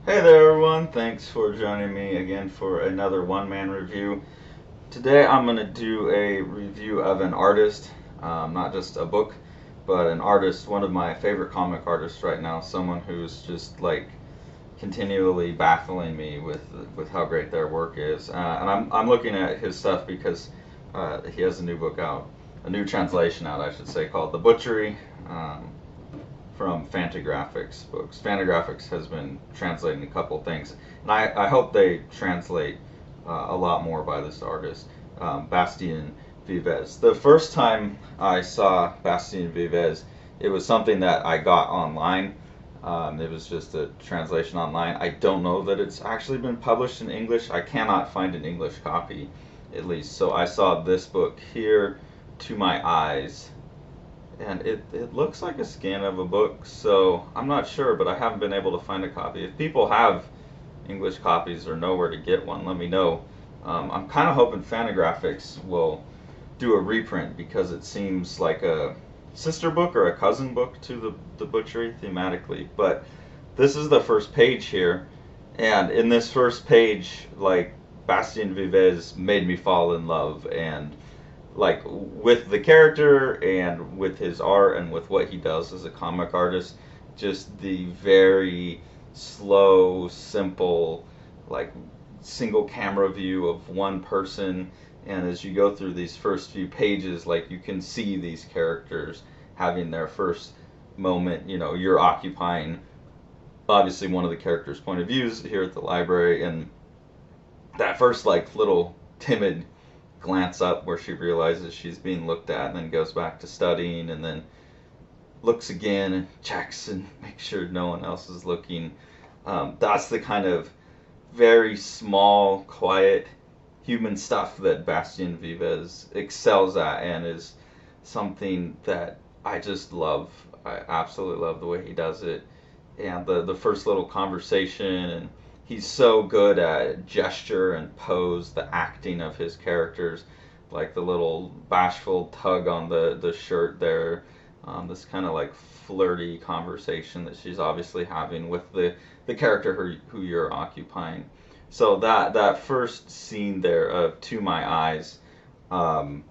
Hey there, everyone. Thanks for joining me again for another one-man review. Today I'm going to do a review of an artist, not just a book, but an artist, one of my favorite comic artists right now, someone who's just like continually baffling me with how great their work is. And I'm looking at his stuff because he has a new book out, a new translation out, I should say, called The Butchery. From Fantagraphics books. Fantagraphics has been translating a couple things, and I hope they translate a lot more by this artist, Bastien Vivès. The first time I saw Bastien Vivès, it was something that I got online. It was just a translation online. I don't know that it's actually been published in English. I cannot find an English copy, at least. So I saw this book here, To My Eyes, and it looks like a scan of a book, so I'm not sure, but I haven't been able to find a copy. If people have English copies or know where to get one, let me know. I'm kind of hoping Fantagraphics will do a reprint because it seems like a sister book or a cousin book to the Butchery thematically. But this is the first page here, and in this first page, like, Bastien Vivès made me fall in love, and like with the character and with his art and with what he does as a comic artist, just the very slow, simple, like single camera view of one person. And as you go through these first few pages, like you can see these characters having their first moment. You know, you're occupying obviously one of the characters' point of views here at the library, and that first like little timid glance up where she realizes she's being looked at and then goes back to studying and then looks again and checks and makes sure no one else is looking. That's the kind of very small, quiet human stuff that Bastien Vivès excels at and is something that I just love. I absolutely love the way he does it. And the first little conversation, and he's so good at gesture and pose, the acting of his characters, like the little bashful tug on the shirt there, this kind of like flirty conversation that she's obviously having with the character who you're occupying. So that first scene there of To My Eyes, um,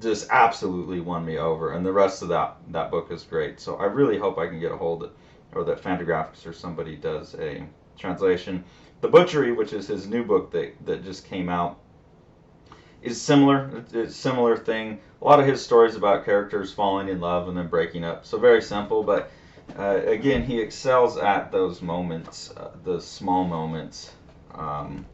just absolutely won me over, and the rest of that book is great. So I really hope I can get a hold of, or that Fantagraphics or somebody does a translation. The Butchery, which is his new book that just came out, is similar. It's a similar thing. A lot of his stories about characters falling in love and then breaking up. So very simple, but again, he excels at those moments, those small moments. Um,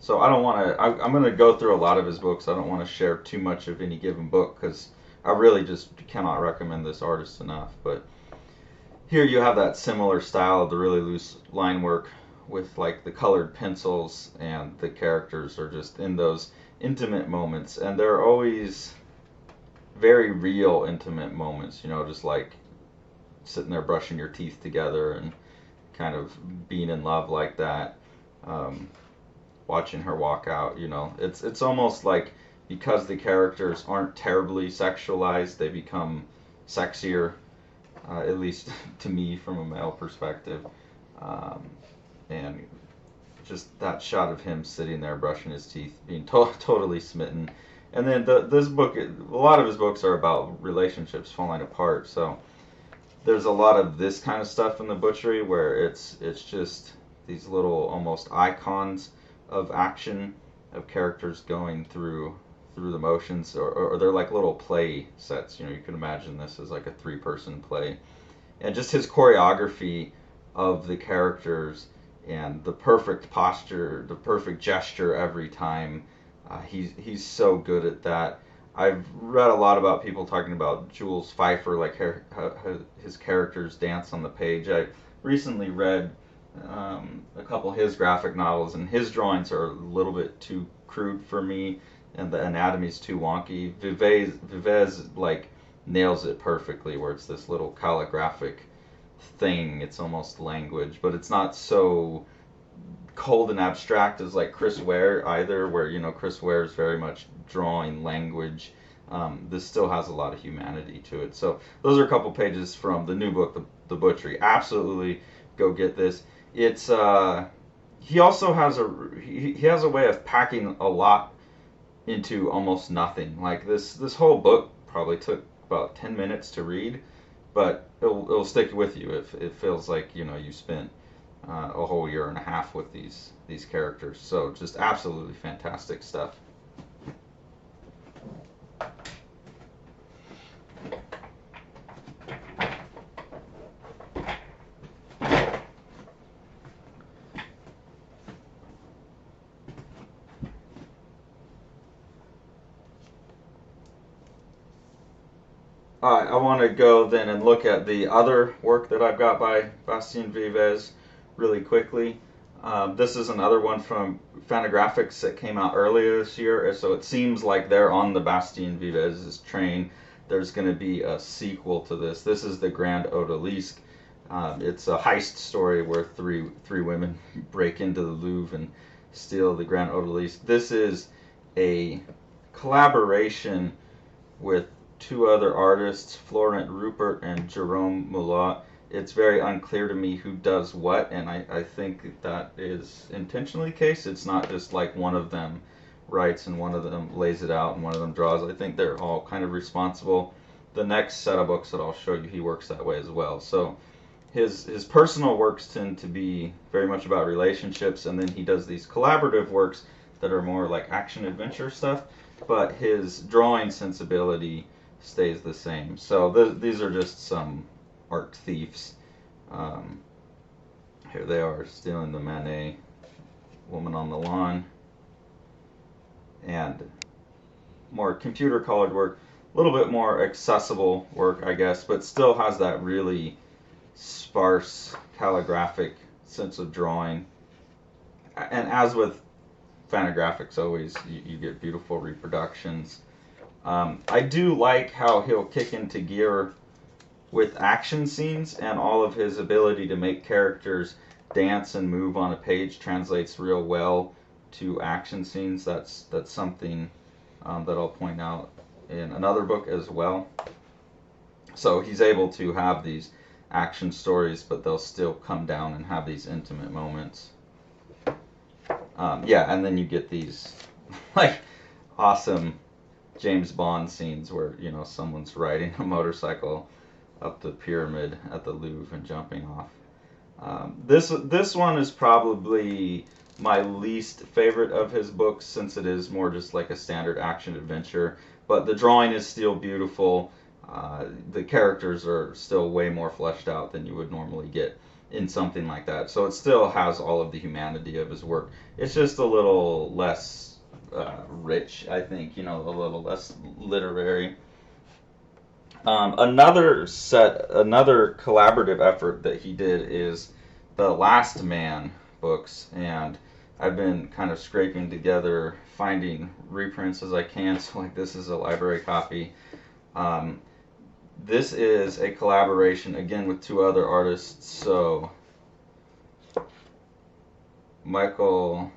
so I don't want to. I'm going to go through a lot of his books. I don't want to share too much of any given book because I really just cannot recommend this artist enough. But here you have that similar style of the really loose line work with like the colored pencils, and the characters are just in those intimate moments, and they're always very real intimate moments, you know, just like sitting there brushing your teeth together and kind of being in love like that. Um, Watching her walk out, you know, it's almost like because the characters aren't terribly sexualized, they become sexier, at least to me from a male perspective. Um, and just that shot of him sitting there brushing his teeth, being totally smitten. And then this book, a lot of his books are about relationships falling apart. So there's a lot of this kind of stuff in the Butchery where it's just these little almost icons of action of characters going through the motions, or they're like little play sets. You know, you can imagine this as like a three-person play, and just his choreography of the characters and the perfect posture, the perfect gesture every time. He's so good at that. I've read a lot about people talking about Jules Pfeiffer, like how his characters dance on the page. I recently read a couple of his graphic novels, and his drawings are a little bit too crude for me, and the anatomy's too wonky. Vivez like nails it perfectly, where it's this little calligraphic thing. It's almost language, but it's not so cold and abstract as like Chris Ware either, where you know Chris Ware is very much drawing language. This still has a lot of humanity to it. So those are a couple pages from the new book, The Butchery. Absolutely go get this. It's he also has he has a way of packing a lot into almost nothing. Like this whole book probably took about 10 minutes to read, but it'll stick with you if it feels like you spent a whole year and a half with these characters. So just absolutely fantastic stuff. I want to go then and look at the other work that I've got by Bastien Vivès really quickly. This is another one from Fantagraphics that came out earlier this year, so it seems like they're on the Bastien Vivès' train. There's going to be a sequel to this. This is the Grandodolisque. It's a heist story where three women break into the Louvre and steal the Grandodolisque. This is a collaboration with two other artists, Florent Rupert and Jerome Mulot. It's very unclear to me who does what, and I think that is intentionally the case. It's not just like one of them writes and one of them lays it out and one of them draws. I think they're all kind of responsible. The next set of books that I'll show you, he works that way as well. So his personal works tend to be very much about relationships, and then he does these collaborative works that are more like action adventure stuff, but his drawing sensibility stays the same. So these are just some art thieves. Here they are stealing the Manet Woman on the Lawn. And more computer colored work, a little bit more accessible work, I guess, but still has that really sparse calligraphic sense of drawing. And as with Fantagraphics, always you get beautiful reproductions. I do like how he'll kick into gear with action scenes, and all of his ability to make characters dance and move on a page translates real well to action scenes. That's something that I'll point out in another book as well. So he's able to have these action stories, but they'll still come down and have these intimate moments. Yeah, and then you get these like awesome James Bond scenes where someone's riding a motorcycle up the pyramid at the Louvre and jumping off. This one is probably my least favorite of his books, since it is more just like a standard action adventure. But the drawing is still beautiful. The characters are still way more fleshed out than you would normally get in something like that. So it still has all of the humanity of his work. It's just a little less rich, I think, a little less literary. Another collaborative effort that he did is the Last Man books, and I've been kind of scraping together, finding reprints as I can. So like this is a library copy. This is a collaboration again with two other artists. So Michael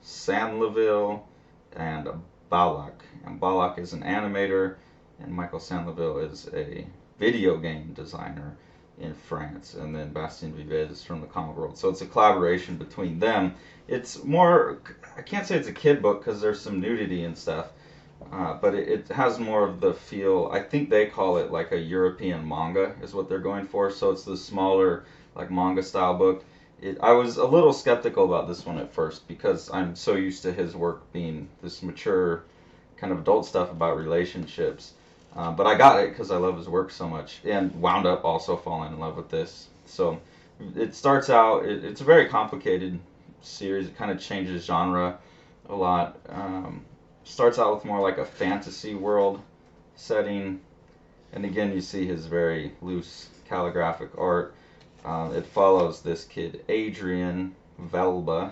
Sanlaville and Balak. And Balak is an animator, and Michael Sanlaville is a video game designer in France. And then Bastien Vivès is from the comic world. So it's a collaboration between them. It's more, I can't say it's a kid book because there's some nudity and stuff, but it has more of the feel, I think they call it like a European manga is what they're going for. So it's the smaller like manga style book. I was a little skeptical about this one at first because I'm so used to his work being this mature kind of adult stuff about relationships. But I got it because I love his work so much, and wound up also falling in love with this. So it starts out, it's a very complicated series. It kind of changes genre a lot. Starts out with more like a fantasy world setting. And again, you see his very loose calligraphic art. It follows this kid, Adrian Velba,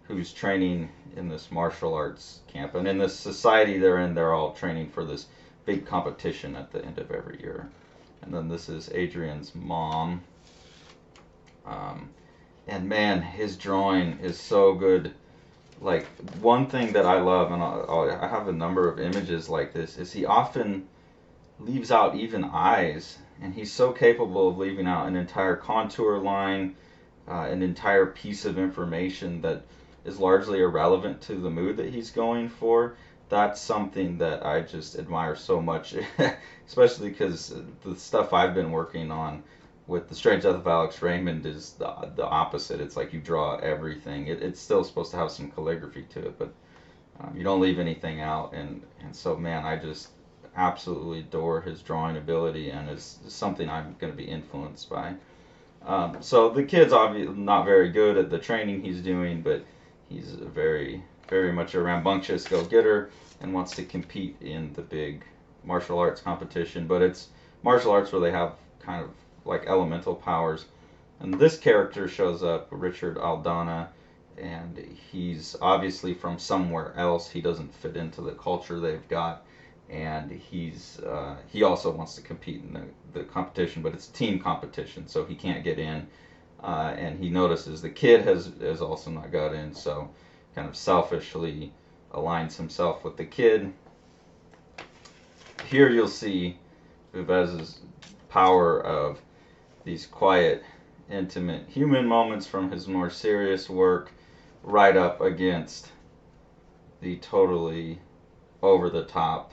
who's training in this martial arts camp. And in this society they're in, they're all training for this big competition at the end of every year. And then this is Adrian's mom. And man, his drawing is so good. Like, one thing that I love, and I have a number of images like this, is he often leaves out even eyes and he's so capable of leaving out an entire contour line, an entire piece of information that is largely irrelevant to the mood that he's going for. That's something that I just admire so much, especially because the stuff I've been working on with The Strange Death of Alex Raymond is the opposite. It's like you draw everything. It's still supposed to have some calligraphy to it, but you don't leave anything out. And so, man, I just absolutely adore his drawing ability, and it's something I'm going to be influenced by. So the kid's obviously not very good at the training he's doing, but he's very, very much a rambunctious go-getter and wants to compete in the big martial arts competition. But it's martial arts where they have kind of like elemental powers. And this character shows up, Richard Aldana, and he's obviously from somewhere else. He doesn't fit into the culture they've got, and he also wants to compete in the competition, but it's a team competition, so he can't get in. And he notices the kid has also not got in, so kind of selfishly aligns himself with the kid. Here you'll see Vivès's power of these quiet, intimate human moments from his more serious work right up against the totally over-the-top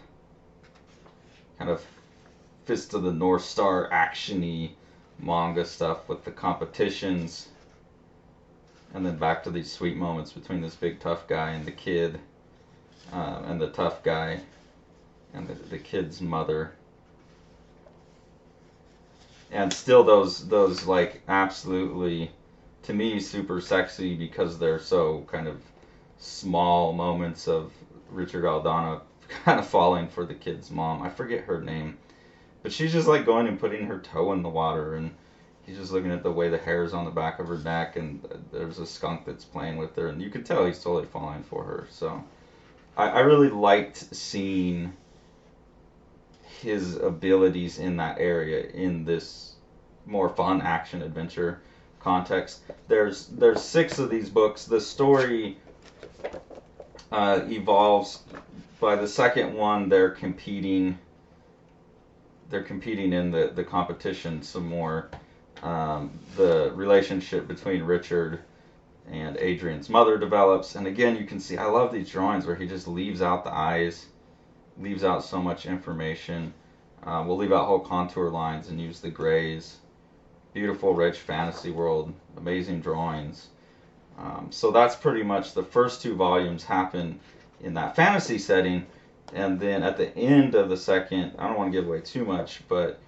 kind of Fist of the North Star action-y manga stuff with the competitions, and then back to these sweet moments between this big tough guy and the kid, and the tough guy and the kid's mother. And still those like absolutely, to me, super sexy because they're so kind of small moments of Richard Aldana kind of falling for the kid's mom. I forget her name, but she's just like going and putting her toe in the water, and he's just looking at the way the hair's on the back of her neck, and there's a skunk that's playing with her, and you can tell he's totally falling for her. So I really liked seeing his abilities in that area in this more fun action adventure context. There's 6 of these books. The story evolves. By the second one, they're competing in the competition some more. The relationship between Richard and Adrian's mother develops, and again you can see, I love these drawings where he just leaves out the eyes, leaves out so much information. We'll leave out whole contour lines and use the grays. Beautiful, rich fantasy world, amazing drawings. So that's pretty much the first 2 volumes happen in that fantasy setting, and then at the end of the second, I don't want to give away too much, but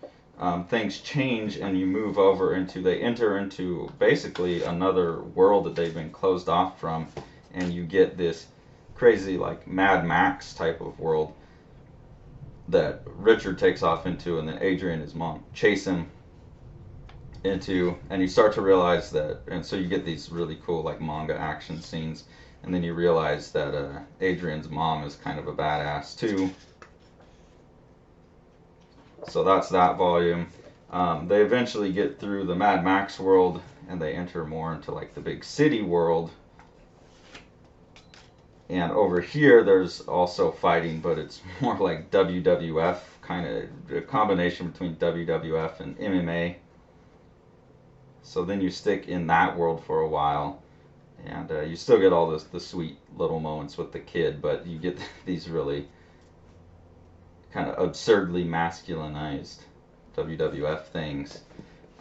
things change and you move over into, they enter into basically another world that they've been closed off from, and you get this crazy like Mad Max type of world that Richard takes off into, and then Adrian and his mom chase him into, and you start to realize that, and so you get these really cool like manga action scenes, and then you realize that Adrian's mom is kind of a badass too. So that's that volume. They eventually get through the Mad Max world, and they enter more into like the big city world. And over here there's also fighting, but it's more like WWF, kind of a combination between WWF and MMA. So then you stick in that world for a while, and you still get all the sweet little moments with the kid, but you get these really kind of absurdly masculinized WWF things.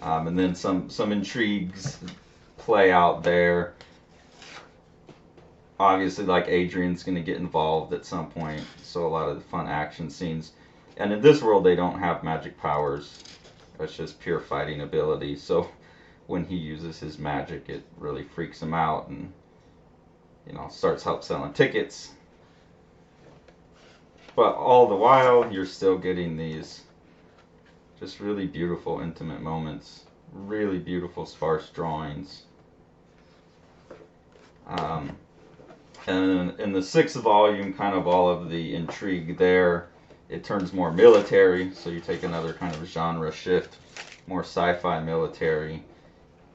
And then some intrigues play out there. Obviously, like, Adrian's going to get involved at some point, so a lot of the fun action scenes. And in this world, they don't have magic powers. It's just pure fighting ability. So when he uses his magic, it really freaks him out, and, you know, starts help selling tickets. But all the while, you're still getting these just really beautiful, intimate moments. Really beautiful, sparse drawings. And in the 6th volume, kind of all of the intrigue there, it turns more military, so you take another kind of genre shift, more sci-fi military,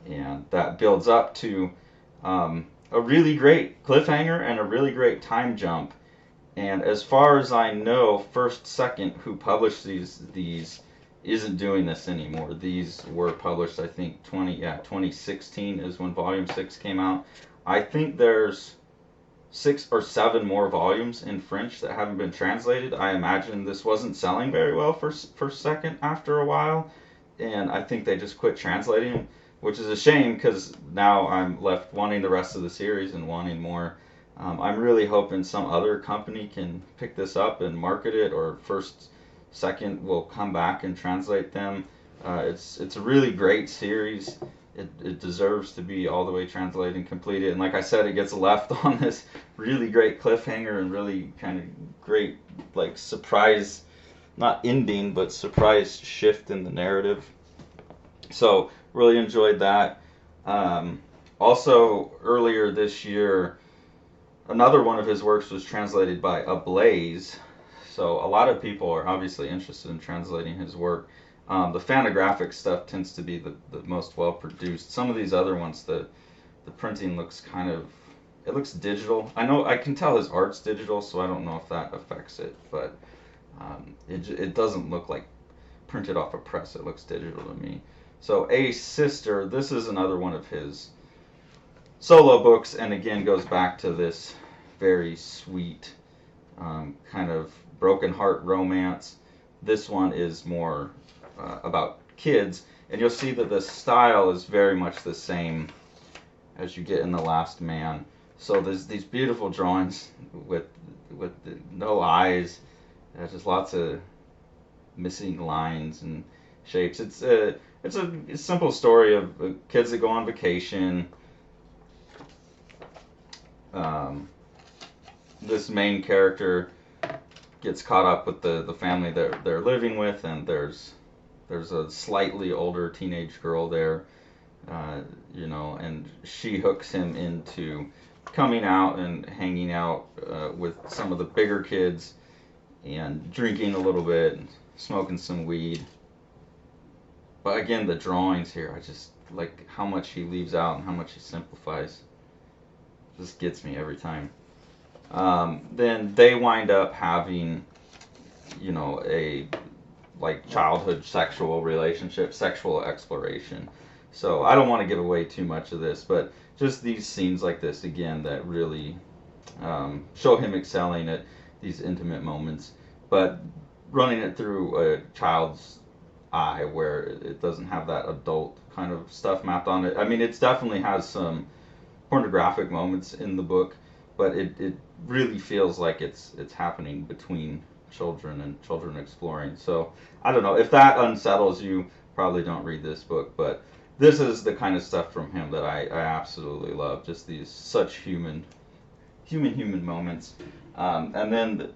and that builds up to a really great cliffhanger and a really great time jump. And as far as I know, First Second, who published these isn't doing this anymore. These were published, I think, 2016 is when Volume 6 came out. I think there's 6 or 7 more volumes in French that haven't been translated. I imagine this wasn't selling very well for second after a while, and I think they just quit translating them, which is a shame because now I'm left wanting the rest of the series and wanting more. I'm really hoping some other company can pick this up and market it, or Second will come back and translate them. It's a really great series. It deserves to be all the way translated and completed. And like I said, it gets left on this really great cliffhanger and really kind of great, like, surprise, not ending, but surprise shift in the narrative. So really enjoyed that. Also, earlier this year, another one of his works was translated by Ablaze. So a lot of people are obviously interested in translating his work. The Fantagraphics stuff tends to be the most well produced. Some of these other ones, the printing looks it looks digital. I can tell his art's digital, so I don't know if that affects it, but it doesn't look like printed off a press. It looks digital to me. So A Sister, this is another one of his solo books, and again goes back to this very sweet kind of broken heart romance. This one is more about kids, and you'll see that the style is very much the same as you get in The Last Man. So there's these beautiful drawings with no eyes, just lots of missing lines and shapes. It's a simple story of kids that go on vacation. This main character gets caught up with the family that they're living with, and there's a slightly older teenage girl there, and she hooks him into coming out and hanging out with some of the bigger kids and drinking a little bit and smoking some weed. But again, the drawings here, I just like how much he leaves out and how much he simplifies. This gets me every time. Then they wind up having, a childhood sexual relationship, sexual exploration. So I don't want to give away too much of this, but just these scenes like this again that really show him excelling at these intimate moments, but running it through a child's eye where it doesn't have that adult kind of stuff mapped on it. I mean, it definitely has some pornographic moments in the book, but it really feels like it's happening between children and children exploring. So I don't know if that unsettles you, probably don't read this book, but this is the kind of stuff from him that I absolutely love. Just these such human moments. And then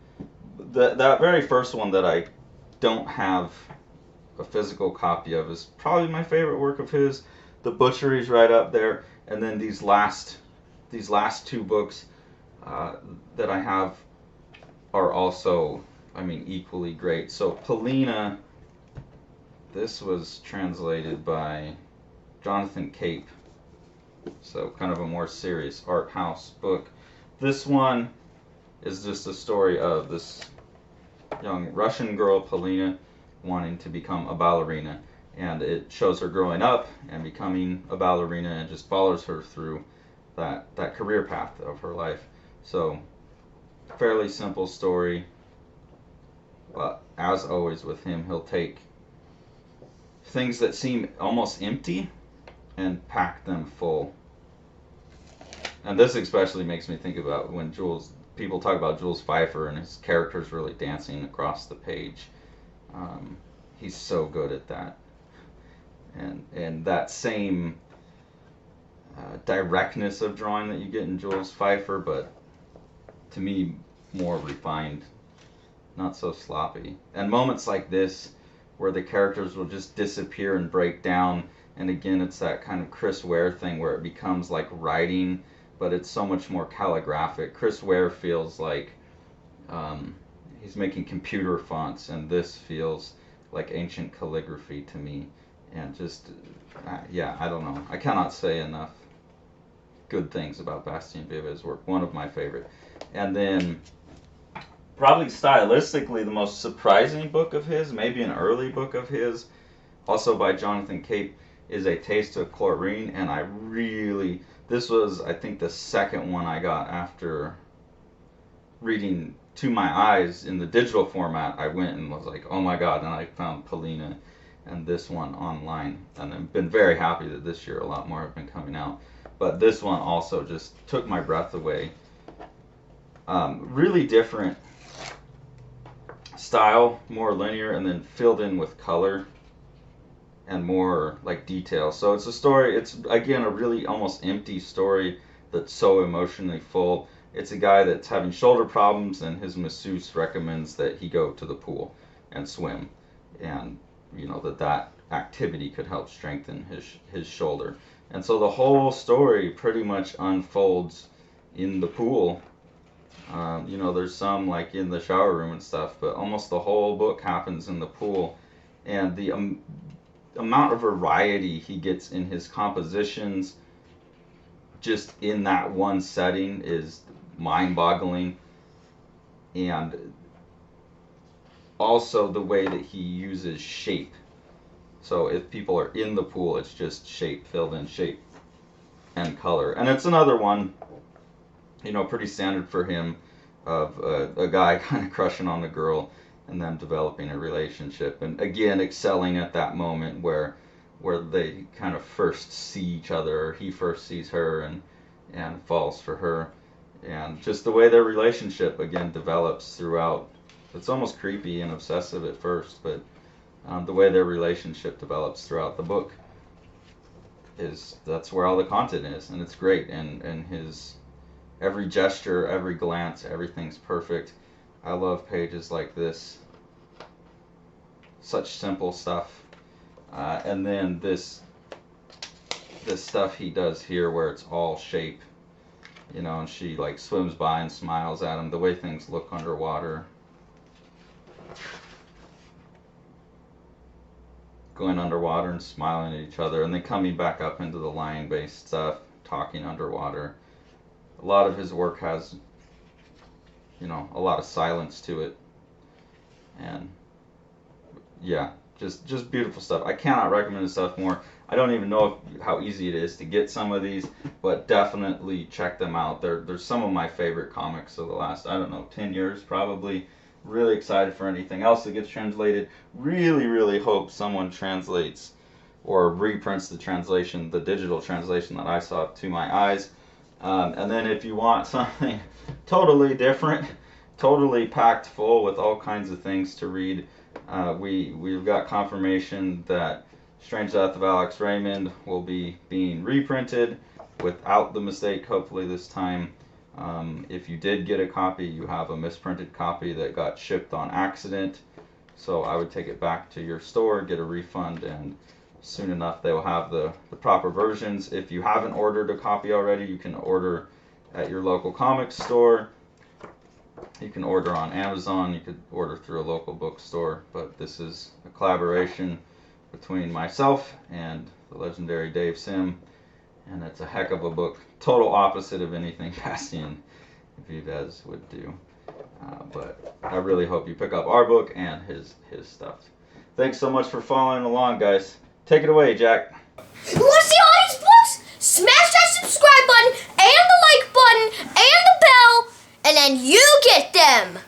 that very first one that I don't have a physical copy of is probably my favorite work of his. The Butchery's right up there, and then these last 2 books that I have are also, equally great. So Paulina, this was translated by Jonathan Cape, so kind of a more serious art house book. This one is just a story of this young Russian girl, Paulina, wanting to become a ballerina, and it shows her growing up and becoming a ballerina, and just follows her through that career path of her life. So fairly simple story, but as always with him, he'll take things that seem almost empty and pack them full. And this especially makes me think about when people talk about Jules Pfeiffer and his characters really dancing across the page. He's so good at that, and that same directness of drawing that you get in Jules Pfeiffer, but to me more refined, not so sloppy. And moments like this where the characters will just disappear and break down, and again it's that kind of Chris Ware thing where it becomes like writing, but it's so much more calligraphic. Chris Ware feels like he's making computer fonts, and this feels like ancient calligraphy to me. And just, I don't know. I cannot say enough good things about Bastien Vivès' work. One of my favorite. And then probably stylistically the most surprising book of his, maybe an early book of his, also by Jonathan Cape, is A Taste of Chlorine. And this was, I think, the second one I got after reading To My Eyes in the digital format. I went and was like, oh my god, and I found Paulina and this one online. And I've been very happy that this year a lot more have been coming out. But this one also just took my breath away. Really different style, more linear, and then filled in with color and more like detail. So it's a story, it's again a really almost empty story that's so emotionally full. It's a guy that's having shoulder problems, and his masseuse recommends that he go to the pool and swim, and you know that activity could help strengthen his shoulder. And so the whole story pretty much unfolds in the pool. You know, there's some like in the shower room and stuff, but almost the whole book happens in the pool. And the amount of variety he gets in his compositions just in that one setting is mind-boggling. And also the way that he uses shape. So if people are in the pool, it's just shape, filled in shape and color. And it's another one, you know, pretty standard for him, of a guy kind of crushing on the girl and them developing a relationship, and again excelling at that moment where they kind of first see each other, or he first sees her and falls for her, and just the way their relationship again develops throughout. It's almost creepy and obsessive at first, but the way their relationship develops throughout the book that's where all the content is, and it's great. And his every gesture, every glance, everything's perfect. I love pages like this. Such simple stuff. And then this stuff he does here where it's all shape. You know, and she like swims by and smiles at him. The way things look underwater. Going underwater and smiling at each other, and then coming back up into the line-based stuff, talking underwater. A lot of his work has, you know, a lot of silence to it, and yeah, just beautiful stuff. I cannot recommend his stuff more. I don't even know how easy it is to get some of these, but definitely check them out. They're some of my favorite comics of the last, I don't know, 10 years probably. Really excited for anything else that gets translated. Really hope someone translates or reprints the translation, the digital translation that I saw, To My Eyes. And then if you want something totally different, totally packed full with all kinds of things to read, we've got confirmation that Strange Death of Alex Raymond will be being reprinted without the mistake, hopefully this time. If you did get a copy, you have a misprinted copy that got shipped on accident. So I would take it back to your store, get a refund, and soon enough they will have the proper versions. If you haven't ordered a copy already, you can order at your local comics store. You can order on Amazon. You could order through a local bookstore. But this is a collaboration between myself and the legendary Dave Sim. And it's a heck of a book. Total opposite of anything Bastien Vivès would do. But I really hope you pick up our book and his stuff. Thanks so much for following along, guys. Take it away, Jack. You want to see all these books? Smash that subscribe button and the like button and the bell, and then you get them.